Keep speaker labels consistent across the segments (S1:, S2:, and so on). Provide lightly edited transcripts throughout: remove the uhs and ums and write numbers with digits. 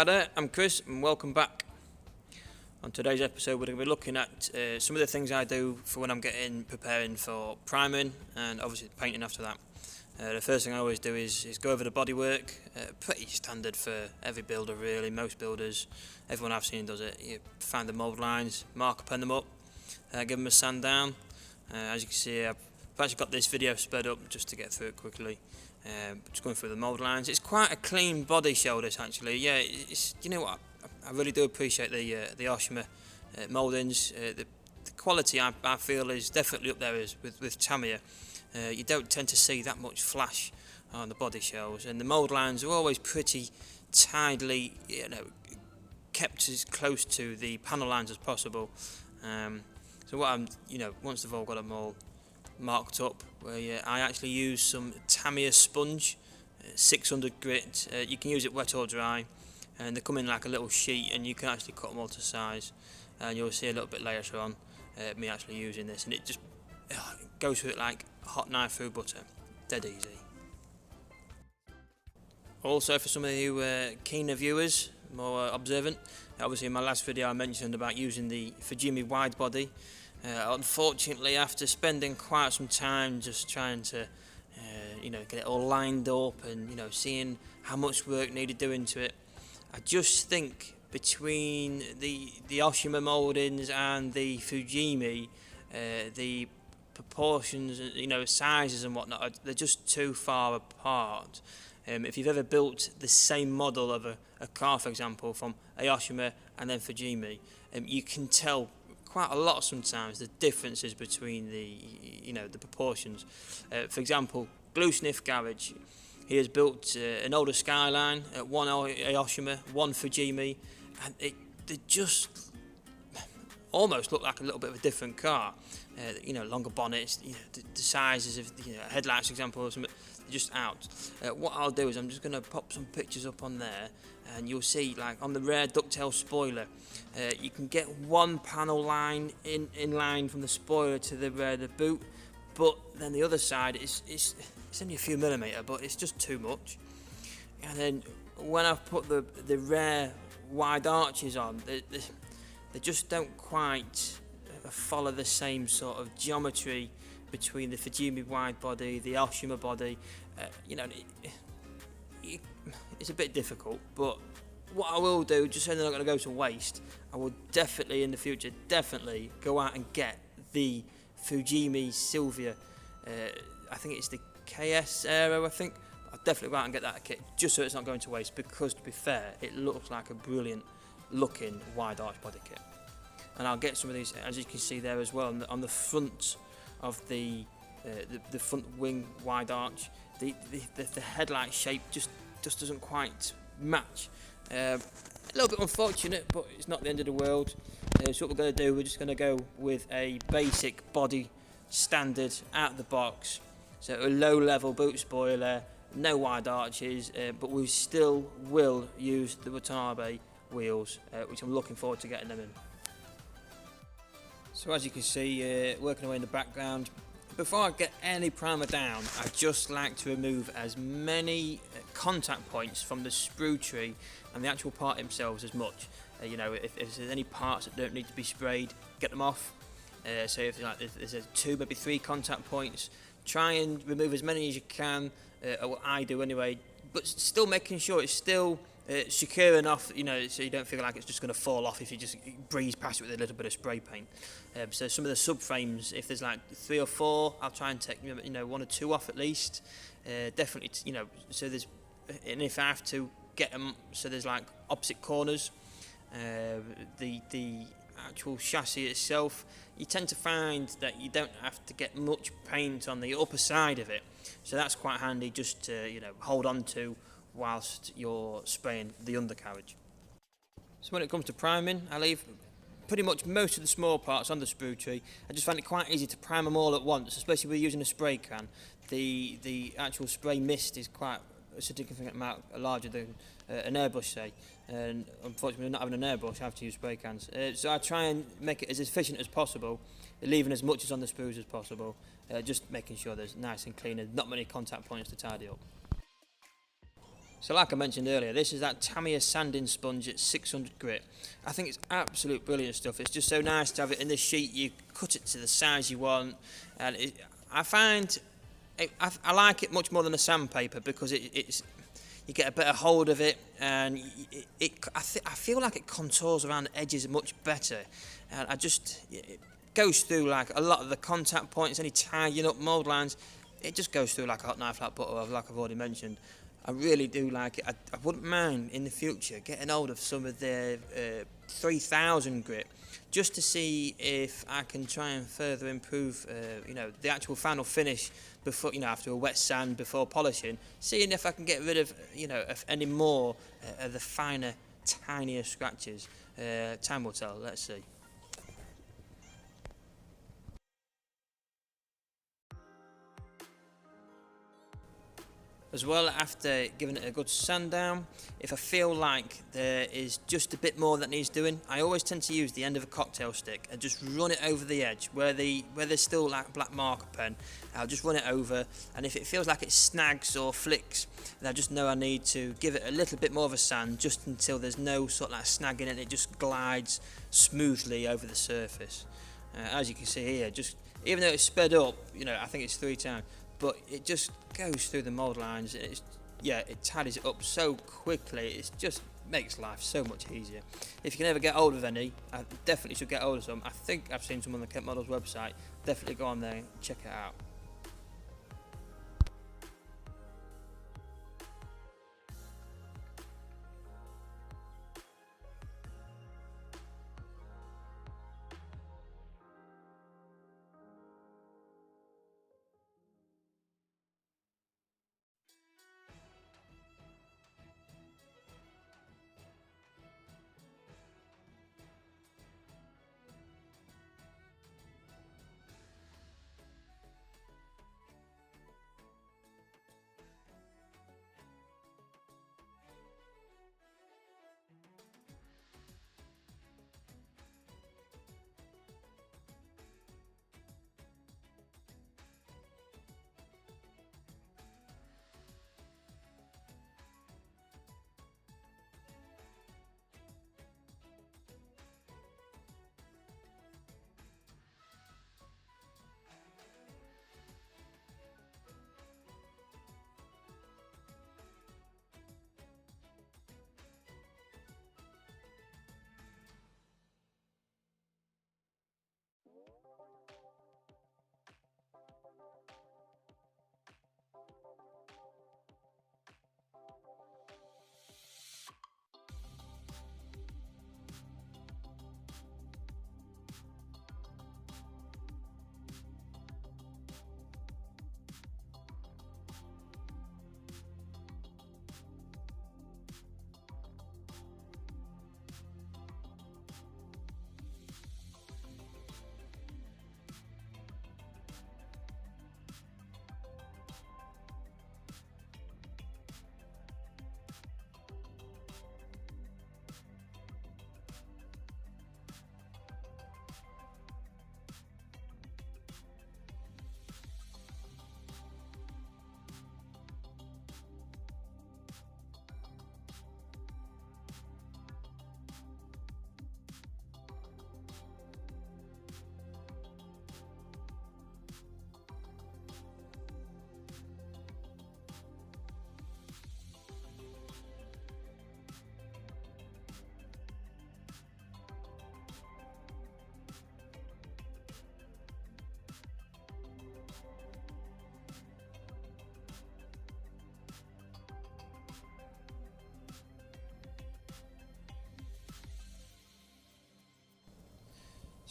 S1: Hi there, I'm Chris and welcome back. On today's episode we're going to be looking at some of the things I do for when I'm preparing for priming and obviously painting after that. The first thing I always do is go over the bodywork, pretty standard for every builder really, most builders, everyone I've seen does it. You find the mould lines, marker pen them up, give them a sand down. As you can see I've actually got this video sped up just to get through it quickly. Just going through the mould lines. It's quite a clean body show this actually. Yeah, it's, you know what, I really do appreciate the Aoshima mouldings. The quality I feel is definitely up there with Tamiya. You don't tend to see that much flash on the body shells, and the mould lines are always pretty tidily, kept as close to the panel lines as possible. So what once they've all got them all marked up, I actually use some Tamiya sponge, 600 grit. You can use it wet or dry, and they come in like a little sheet, and you can actually cut them all to size. And you'll see a little bit later on me actually using this, and it just goes through it like a hot knife through butter, dead easy. Also, for some of you keener viewers, more observant, obviously in my last video I mentioned about using the Fujimi wide body. Unfortunately, after spending quite some time just trying to get it all lined up and seeing how much work needed doing to it, I just think between the Aoshima mouldings and the Fujimi, the proportions, sizes and whatnot, they're just too far apart. If you've ever built the same model of a car, for example, from Aoshima and then Fujimi, you can tell quite a lot sometimes the differences between the proportions. For example, Glue Sniff Garage, he has built an older Skyline, one Aoshima, one Fujimi, and they just almost look like a little bit of a different car. Longer bonnets, the sizes of headlights, for example, or something, they're just out. What I'll do is I'm just going to pop some pictures up on there, and you'll see, like on the rear ducktail spoiler, you can get one panel line in line from the spoiler to the boot, but then the other side it's only a few millimetre, but it's just too much. And then when I've put the rear wide arches on, they just don't quite follow the same sort of geometry between the Fujimi wide body, the Aoshima body. It's a bit difficult, but what I will do, just so they're not going to go to waste, I will definitely in the future go out and get the Fujimi Silvia. I think it's the KS Aero, I think. I'll definitely go out and get that kit just so it's not going to waste, because to be fair, it looks like a brilliant looking wide arch body kit. And I'll get some of these, as you can see there as well, on the front of the front wing wide arch. The headlight shape just doesn't quite match. A little bit unfortunate, but it's not the end of the world. So what we're going to do, we're just going to go with a basic body standard out of the box. So a low level boot spoiler, no wide arches, but we still will use the Watanabe wheels, which I'm looking forward to getting them in. So as you can see, working away in the background, before I get any primer down, I just like to remove as many contact points from the sprue tree and the actual part themselves as much. If there's any parts that don't need to be sprayed, get them off. So if there's 2, maybe 3 contact points, try and remove as many as you can, or what I do anyway, but still making sure it's still secure enough, so you don't feel like it's just going to fall off if you just breeze past it with a little bit of spray paint. So some of the subframes, if there's like 3 or 4, I'll try and take 1 or 2 off at least. Definitely, so there's, and if I have to get them, so there's like opposite corners. The actual chassis itself, you tend to find that you don't have to get much paint on the upper side of it, so that's quite handy just to hold on to whilst you're spraying the undercarriage. So when it comes to priming, I leave pretty much most of the small parts on the sprue tree. I just find it quite easy to prime them all at once, especially with using a spray can. The actual spray mist is quite a significant amount larger than an airbrush, say, and unfortunately not having an airbrush I have to use spray cans. So I try and make it as efficient as possible, leaving as much as on the sprues as possible, just making sure there's nice and clean and not many contact points to tidy up. So like I mentioned earlier, this is that Tamiya sanding sponge at 600 grit. I think it's absolute brilliant stuff. It's just so nice to have it in this sheet. You cut it to the size you want, and I find I like it much more than a sandpaper because it's you get a better hold of it, and I feel like it contours around the edges much better, and it goes through like a lot of the contact points, any tying up mould lines. It just goes through like a hot knife, like butter, like I've already mentioned. I really do like it. I wouldn't mind in the future getting hold of some of their 3000 grit, just to see if I can try and further improve, the actual final finish before, after a wet sand before polishing. Seeing if I can get rid of, of any more of the finer, tinier scratches. Time will tell. Let's see. As well, after giving it a good sand down, if I feel like there is just a bit more that needs doing, I always tend to use the end of a cocktail stick and just run it over the edge where there's still like black marker pen. I'll just run it over, and if it feels like it snags or flicks, then I just know I need to give it a little bit more of a sand, just until there's no sort of like snagging and it just glides smoothly over the surface. As you can see here, just even though it's sped up, I think it's 3 times, but it just goes through the mould lines. It tidies it up so quickly. It just makes life so much easier. If you can ever get hold of any, I definitely should get hold of some. I think I've seen some on the Kent Models website. Definitely go on there and check it out.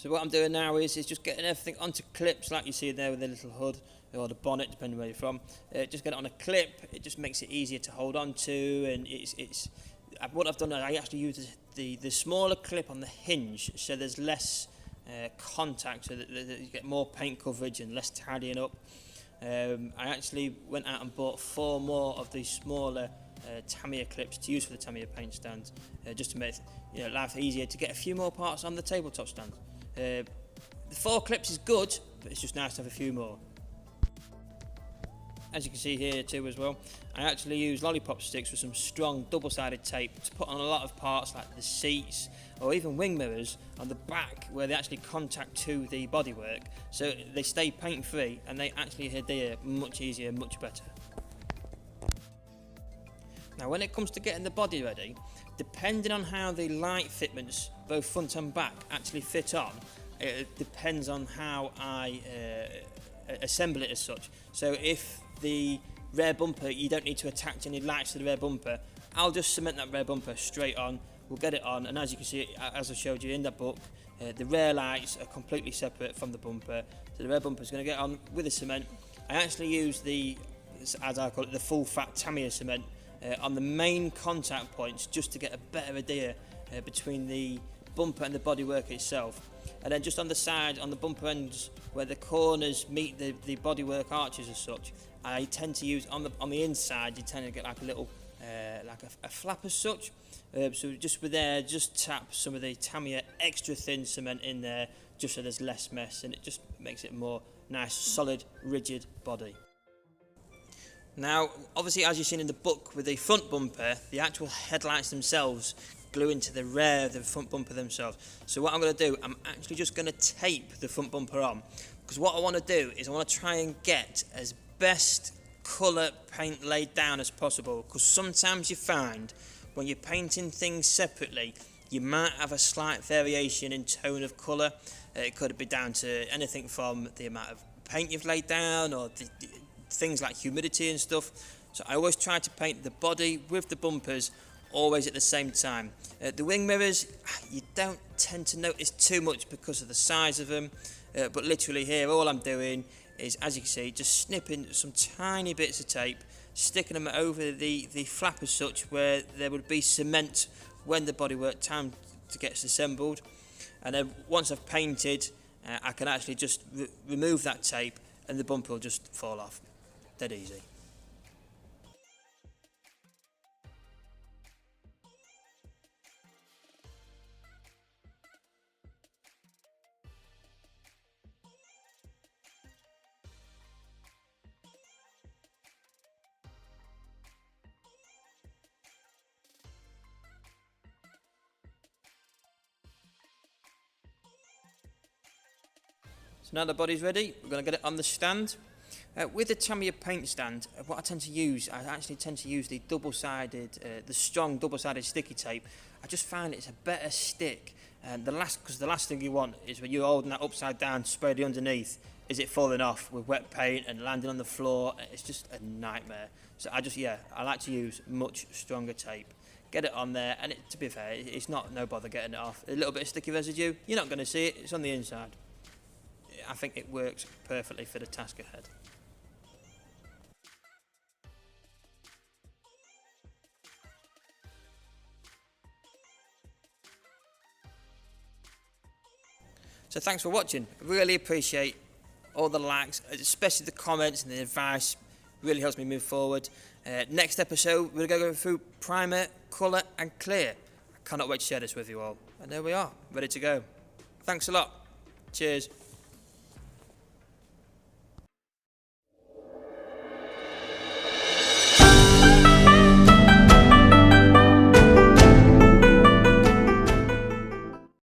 S1: So what I'm doing now is just getting everything onto clips, like you see there with the little hood or the bonnet, depending where you're from. Just get it on a clip. It just makes it easier to hold on to, and what I've done is I actually use the smaller clip on the hinge, so there's less contact, so that you get more paint coverage and less tidying up. I actually went out and bought 4 more of these smaller Tamiya clips to use for the Tamiya paint stands, just to make life easier to get a few more parts on the tabletop stand. The 4 clips is good, but it's just nice to have a few more. as you can see here too as well, I actually use lollipop sticks with some strong double-sided tape to put on a lot of parts like the seats or even wing mirrors on the back where they actually contact to the bodywork, so they stay paint free and they actually adhere much easier, much better. Now when it comes to getting the body ready, depending on how the light fitments, both front and back, actually fit on, it depends on how I assemble it as such. So if the rear bumper, you don't need to attach any lights to the rear bumper, I'll just cement that rear bumper straight on, we'll get it on, and as you can see, as I showed you in that book, the rear lights are completely separate from the bumper, so the rear bumper is going to get on with the cement. I actually use the, as I call it, the full fat Tamiya cement on the main contact points just to get a better idea between the bumper and the bodywork itself. And then just on the side, on the bumper ends where the corners meet the bodywork arches as such, I tend to use on the inside, you tend to get like a little like a flap as such. So just with there, just tap some of the Tamiya extra thin cement in there, just so there's less mess, and it just makes it more nice, solid, rigid body. Now, obviously, as you've seen in the book with the front bumper, the actual headlights themselves glue into the rear of the front bumper themselves. So what I'm going to do, I'm actually just going to tape the front bumper on, because what I want to do is I want to try and get as best colour paint laid down as possible, because sometimes you find when you're painting things separately, you might have a slight variation in tone of colour. It could be down to anything from the amount of paint you've laid down or things like humidity and stuff. So I always try to paint the body with the bumpers always at the same time. The wing mirrors, you don't tend to notice too much because of the size of them, but literally here all I'm doing is, as you can see, just snipping some tiny bits of tape, sticking them over the flap as such where there would be cement when the bodywork time to get assembled. And then once I've painted, I can actually just remove that tape and the bumper will just fall off. Dead easy. So now the body's ready, we're going to get it on the stand. With the Tamiya paint stand, what I tend to use, I actually tend to use the double-sided, the strong double-sided sticky tape. I just find it's a better stick. Because the last thing you want is when you're holding that upside down, sprayed underneath, is it falling off with wet paint and landing on the floor. It's just a nightmare. So I like to use much stronger tape. Get it on there, and to be fair, it's no bother getting it off. A little bit of sticky residue, you're not going to see it, it's on the inside. I think it works perfectly for the task ahead. So thanks for watching. Really appreciate all the likes, especially the comments and the advice. Really helps me move forward. Next episode, we're going to go through primer, colour and clear. I cannot wait to share this with you all. And there we are, ready to go. Thanks a lot. Cheers.